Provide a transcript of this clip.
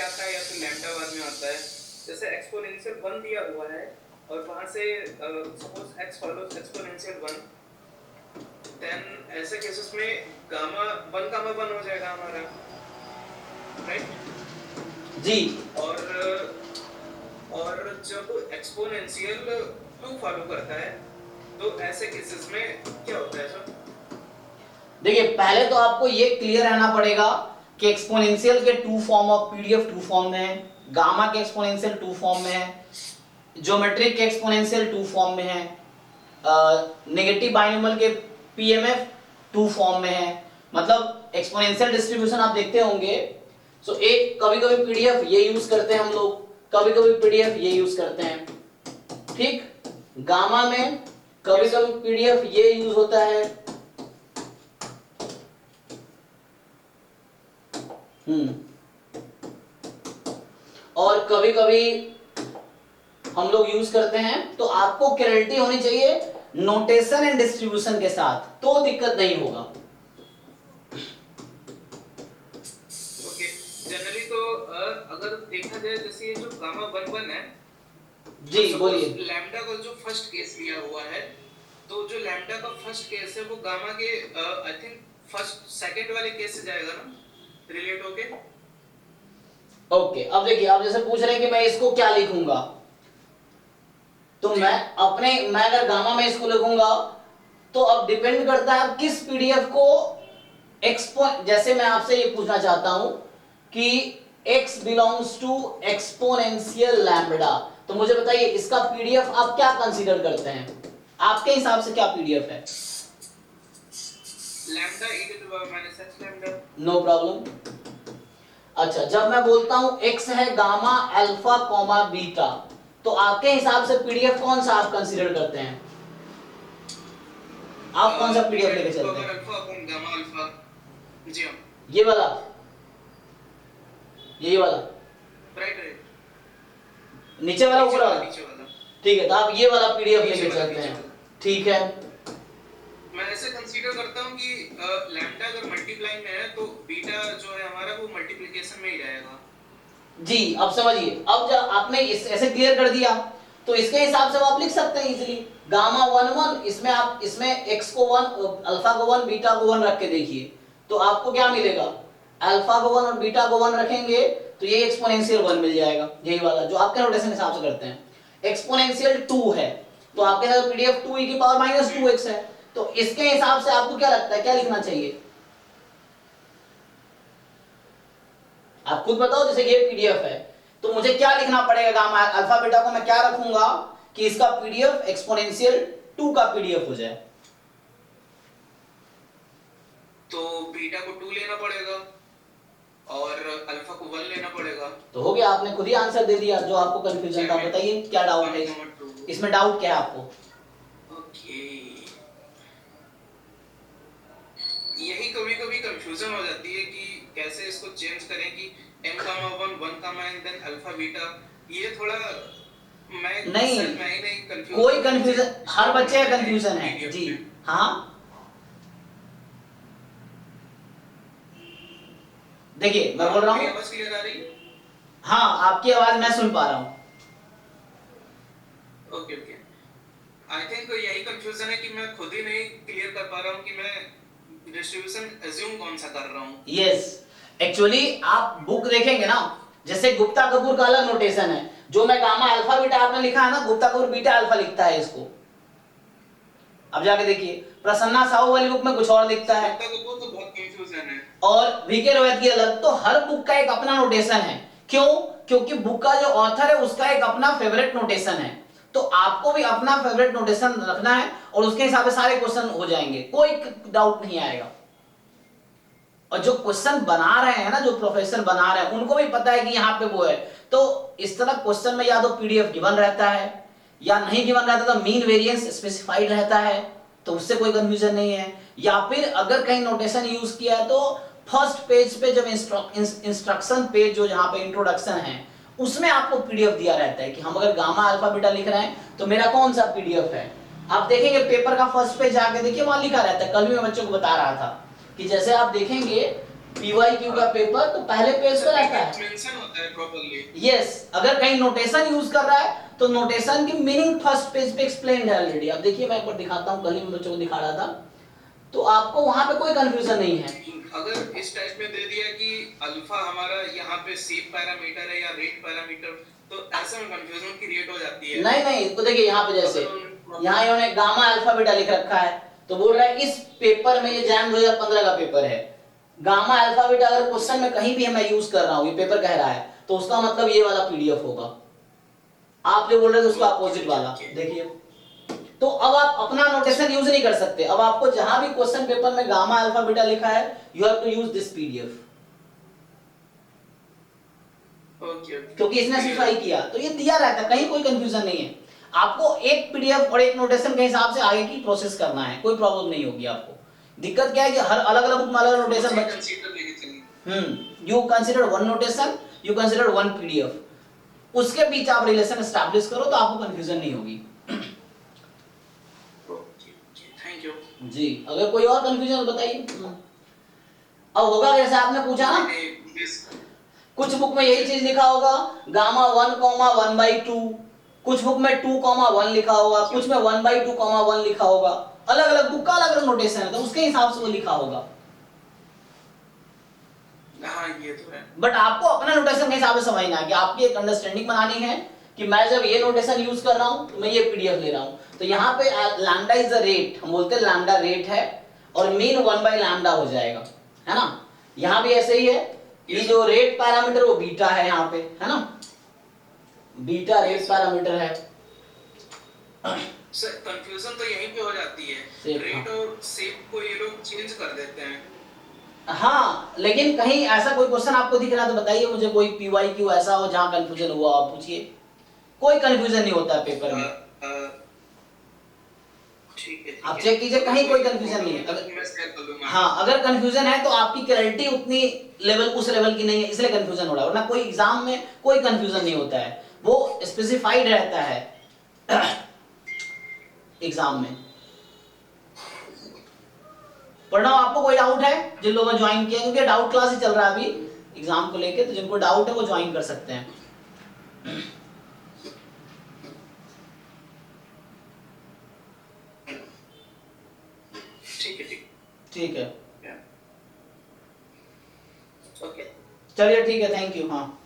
आता है या फिर लैम्डा बाद में आता है। जैसे एक्सपोनेंशियल 1 दिया हुआ है और वहां से suppose x follows exponential 1, then ऐसे केसेस में गामा 1 गामा 1 हो जाएगा हमारा, राइट जी। और जब एक्सपोनेंशियल 2 फॉलो करता है तो ऐसे केसेस में क्या होता है सर? देखिए पहले तो आपको ये क्लियर रहना पड़ेगा कि एक्सपोनेंशियल के 2 फॉर्म ऑफ पीडीएफ 2 फॉर्म में है, गामा के एक्सपोनेंशियल 2 फॉर्म में है, ज्योमेट्रिक के एक्सपोनेंशियल 2 फॉर्म में है, नेगेटिव बाइनोमियल के पीएमएफ 2 फॉर्म में है। मतलब एक्सपोनेंशियल डिस्ट्रीब्यूशन आप देखते होंगे। सो एक कभी कभी पीडीएफ ये यूज करते हैं हम लोग, कभी कभी पीडीएफ ये यूज करते हैं, ठीक। गामा में कभी कभी पीडीएफ ये यूज होता है, और कभी कभी हम लोग यूज करते हैं। तो आपको क्लैरिटी होनी चाहिए नोटेशन एंड डिस्ट्रीब्यूशन के साथ, तो दिक्कत नहीं होगा। ओके, जनरली तो अगर देखा जाए जैसे ये जो गामा 1 है जी बोलिए। लैम्डा का जो फर्स्ट केस लिया हुआ है, तो जो लैम्डा का फर्स्ट केस है वो गामा के आई थिंक फर्स्ट सेकंड वाले केस से जाएगा ना, रिलेट होके। ओके, अब देखिए आप जैसे पूछ रहे हैं कि मैं इसको क्या लिखूंगा, तो मैं अगर गामा में इसको लिखूंगा तो अब डिपेंड करता है आप किस पीडीएफ को जैसे मैं आपसे ये पूछना चाहता हूं कि x belongs to exponential lambda, तो मुझे बताइए इसका पीडीएफ आप क्या कंसीडर करते हैं, आपके हिसाब से क्या पीडीएफ है? Lambda e to the power minus x lambda. No problem. अच्छा, जब मैं बोलता हूं x है गामा अल्फा कॉमा बीटा, तो आपके हिसाब से पीडीएफ कौन सा आप कंसीडर करते हैं? आप कौन सा पीडीएफ लेके चलते हैं? Alpha upon gamma alpha. जी हां, ये वाला, यही वाला, राइट, नीचे वाला ऊपर वाला, नीचे वाला, ठीक है। तो आप ये वाला पीडीएफ लेके चलते हैं, ठीक है। मैं ऐसे कंसीडर करता हूं कि लैम्डा अगर मल्टीप्लाई में है तो बीटा जो है हमारा वो मल्टीप्लिकेशन में ही जाएगा। जी, अब समझिए, अब जब आपने ऐसे क्लियर कर दिया तो इसके हिसाब से आप लिख सकते हैं इजीली गामा 1 1, इसमें आप इसमें x को 1, अल्फा को 1, बीटा को 1 रख के देखिए, तो आपको क्या मिलेगा? अल्फा को 1 और बीटा को 1 रखेंगे तो ये एक्सपोनेंशियल 1 मिल जाएगा, यही वाला जो आपके नोटेशन के हिसाब से करते हैं। एक्सपोनेंशियल 2 है तो आपके साथ पीडीएफ 2 e की पावर माइनस 2x है, तो इसके हिसाब से आपको क्या लगता है क्या लिखना चाहिए? आप खुद बताओ, जैसे ये पीडीएफ है तो मुझे क्या लिखना पड़ेगा? गामा अल्फा बीटा को मैं क्या रखूंगा कि इसका पीडीएफ एक्सपोनेंशियल 2 का पीडीएफ हो जाए? तो बीटा को 2 लेना पड़ेगा और अल्फा को 1 लेना पड़ेगा। तो हो गया, आपने खुद ही आंसर दे दिया जो आपको कंफ्यूजन था। बताइए क्या डाउट है इसमें, डाउट क्या है आपको? ओके, यही कभी-कभी कंफ्यूजन हो जाती है कि कैसे इसको चेंज करें कि m, 1 and then alpha beta, ये थोड़ा नहीं कोई कंफ्यूजन, हर बच्चे का कंफ्यूजन है जी। हाँ देखिए मैं बोल रहा हूँ, आवाज क्लियर आ रही है? हाँ आपकी आवाज मैं सुन पा रहा हूँ। ओके ओके, आई थिंक यही कंफ्यूजन है कि मैं खुद ही नहीं क्लियर कर पा रहा हूँ कि मैं डिस्ट्रीब्यूशन अज्यूम कौन सा कर रहा हूँ। यस, एक्चुअली आप बुक देखेंगे ना, जैसे गुप्ता कपूर का अलग नोटेशन है, जो मैं गामा अल्फा बीटा आपने लिखा है ना, गुप्ता कपूर बीटा अल्फा लिखता है इसको। अब जाके देखिए प्रसन्ना साहू वाली बुक में कुछ और लिखता है, तो बहुत कंफ्यूजन है, और वीके रोहित की अलग। तो हर बुक का एक अपना नोटेशन है, क्यों? क्योंकि बुक का जो ऑथर है उसका एक अपना फेवरेट नोटेशन है, तो आपको भी अपना फेवरेट नोटेशन रखना है और उसके हिसाब से सारे क्वेश्चन हो जाएंगे, कोई डाउट नहीं आएगा। और जो क्वेश्चन बना रहे हैं ना, जो प्रोफेसर बना रहे हैं, उनको भी पता है कि यहाँ पे वो है, तो इस तरह क्वेश्चन में या तो पीडीएफ गिवन रहता है या नहीं गिवन रहता, तो मीन वेरिएंस स्पेसिफाइड रहता है, तो उससे कोई कंफ्यूजन नहीं है। या फिर अगर कहीं नोटेशन यूज किया है तो फर्स्ट पेज पे जब इंस्ट्रक्शन पेज जो जहां पे इंट्रोडक्शन है उसमें आपको पीडीएफ दिया रहता है कि हम अगर गामा अल्फा बीटा लिख रहे हैं तो मेरा कौन सा पीडीएफ है। आप देखेंगे पेपर का फर्स्ट पेज जाके देखिए, वहां लिखा रहता है। कल भी मैं बच्चों को बता रहा था कि जैसे आप देखेंगे PYQ का पेपर तो पहले पेज पर रहता है, मेंशन होता है प्रॉपर्ली। यस। अगर कहीं नोटेशन यूज कर रहा है तो नोटेशन की मीनिंग फर्स्ट पेज पे एक्सप्लेन्ड है ऑलरेडी। अब देखिए मैं एक बार दिखाता हूँ, कल ही मैं बच्चों को दिखा रहा था, तो आपको वहां पे कोई कंफ्यूजन नहीं है। अगर इस टाइप में दे दिया कि अल्फा हमारा यहाँ पे सेप पैरामीटर है या रेट पैरामीटर, तो ऐसे में कंफ्यूजन क्रिएट हो जाती है। नहीं नहीं, तो देखिए यहाँ पे जैसे यहाँ इन्होंने गामा अल्फा बीटा लिख रखा है, तो बोल रहा है इस पेपर में, ये जैन 2015 का पेपर है, गामा अल्फा बीटा अगर क्वेश्चन में कहीं भी मैं यूज कर रहा हूँ, ये पेपर कह रहा है, तो उसका मतलब ये वाला पीडीएफ होगा। आप जो बोल रहे थे उसका अपोजिट वाला देखिए। तो अब आप अपना नोटेशन यूज नहीं कर सकते, अब आपको जहां भी क्वेश्चन पेपर में गामा अल्फा बीटा लिखा है, you have to use this PDF, क्योंकि इसने सिफाई किया, तो ये दिया रहता है, कहीं कोई कंफ्यूजन नहीं है। आपको एक पीडीएफ और एक नोटेशन के हिसाब से आगे की प्रोसेस करना है, कोई प्रॉब्लम नहीं होगी आपको। दिक्कत क्या है कि हर अलग अलग बुक में अलग notation you consider one notation, you consider one PDF, उसके बीच आप रिलेशन एस्टैब्लिश करो तो आपको कंफ्यूजन नहीं होगी। थैंक यू जी, अगर कोई और कंफ्यूजन तो बताइए। अब होगा जैसे आपने पूछा ना, कुछ बुक में यही चीज लिखा होगा, गामा 1,1/2, कुछ बुक में 2,1 लिखा होगा, कुछ में 1/2,1 लिखा होगा, अलग अलग बुक का अलग अलग नोटेशन है, तो उसके हिसाब से वो लिखा होगा। हाँ ये तो है। बट आपको अपना नोटेशन के हिसाब से समझना है कि आपकी एक अंडरस्टैंडिंग बनानी है कि मैं जब ये नोटेशन यूज कर रहा हूं तो मैं ये पीडीएफ ले रहा हूं। तो यहाँ पे लैम्डा इज द रेट, हम बोलते हैं लैम्डा रेट है, और मीन 1/λ हो जाएगा, है ना। यहाँ भी ऐसे ही है, ये जो रेट पैरामीटर वो बीटा है यहाँ पे, है ना, बीटा रेट पैरामीटर है। सर कंफ्यूजन तो यहीं पे हो जाती है, रेट और सेप को ये लोग चेंज कर देते हैं। हाँ, लेकिन कहीं ऐसा कोई क्वेश्चन आपको दिख रहा है तो बताइए मुझे, कोई PYQ ऐसा हो जहां कंफ्यूजन हुआ, आप पूछिए। कोई कंफ्यूजन नहीं होता है पेपर में, ठीक है, आप चेक कीजिए, कहीं कोई कंफ्यूजन नहीं है। अगर हाँ, अगर कंफ्यूजन है तो आपकी क्लैरिटी उतनी लेवल, उस लेवल की नहीं है, इसलिए कंफ्यूजन हो रहा है, वरना कोई एग्जाम में कोई कंफ्यूजन नहीं होता है, वो स्पेसिफाइड रहता है एग्जाम में। प्रणव, आपको कोई डाउट है? जिन लोगों ने ज्वाइन किया, क्योंकि डाउट क्लास ही चल रहा है अभी एग्जाम को लेके, तो जिनको डाउट है वो ज्वाइन कर सकते हैं। ठीक है, ओके, चलिए ठीक है, थैंक यू। हाँ।